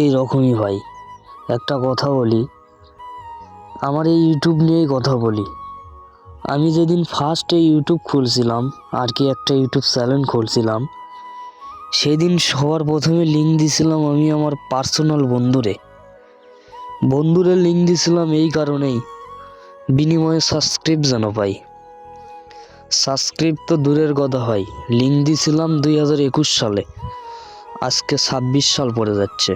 এই রকমই ভাই, একটা কথা বলি, আমার এই ইউটিউব নিয়েই কথা বলি। আমি যেদিন ফার্স্ট এই ইউটিউব খুলছিলাম, আর কি একটা ইউটিউব চ্যানেল খুলছিলাম, সেদিন সবার প্রথমে লিঙ্ক দিছিলাম আমি আমার পার্সোনাল বন্ধুরে লিঙ্ক দিছিলাম এই কারণেই, বিনিময়ে সাবস্ক্রাইব যেন পাই। সাবস্ক্রাইব তো দূরের কথা হয়, লিঙ্ক দিছিলাম 2021 সালে, আজকে 26 সাল পড়ে যাচ্ছে।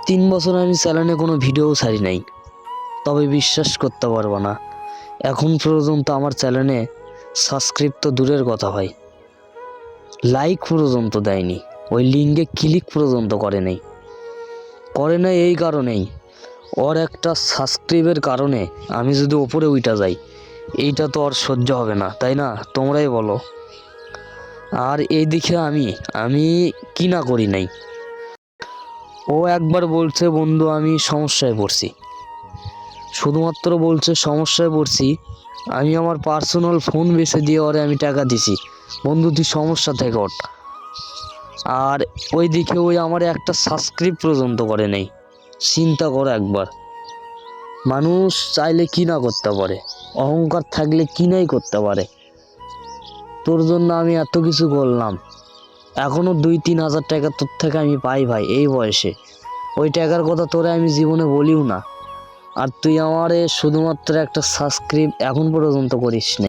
3 বছর আমি চ্যানেলে কোনো ভিডিও ছাড়ি নাই, তবে বিশ্বাস করতে পারবো না, এখন পর্যন্ত আমার চ্যানেলে সাবস্ক্রাইব তো দূরের কথা হয়, লাইক পর্যন্ত দেয়নি, ওই লিঙ্কে ক্লিক পর্যন্ত করে নাই এই কারণেই, ওর একটা সাবস্ক্রাইবের কারণে আমি যদি ওপরে উঠা যাই, এইটা তো আর সহ্য হবে না, তাই না? তোমরাই বলো। আর এই দিকে আমি কি না করি নাই। ও একবার বলছে, বন্ধু আমি সমস্যায় পড়ছি, শুধুমাত্র বলছে সমস্যায় পড়ছি, আমি আমার পার্সোনাল ফোন বেচে দিয়ে ওরে আমি টাকা দিছি, বন্ধু তুই সমস্যা থেকে ওঠ। আর ওই দিকে ওই আমার একটা সাবস্ক্রাইব পর্যন্ত করে নেই। চিন্তা করো একবার, মানুষ চাইলে কি না করতে পারে, অহংকার থাকলে কি নাই করতে পারে। তোর জন্য আমি এত কিছু করলাম, এখনো 2-3 হাজার টাকা তোর থেকে আমি পাই ভাই এই বয়সে, ওই টাকার কথা তোরে আমি জীবনে বলিও না। আর তুই আমারে শুধুমাত্র একটা সাবস্ক্রাইব এখন পর্যন্ত করিস না।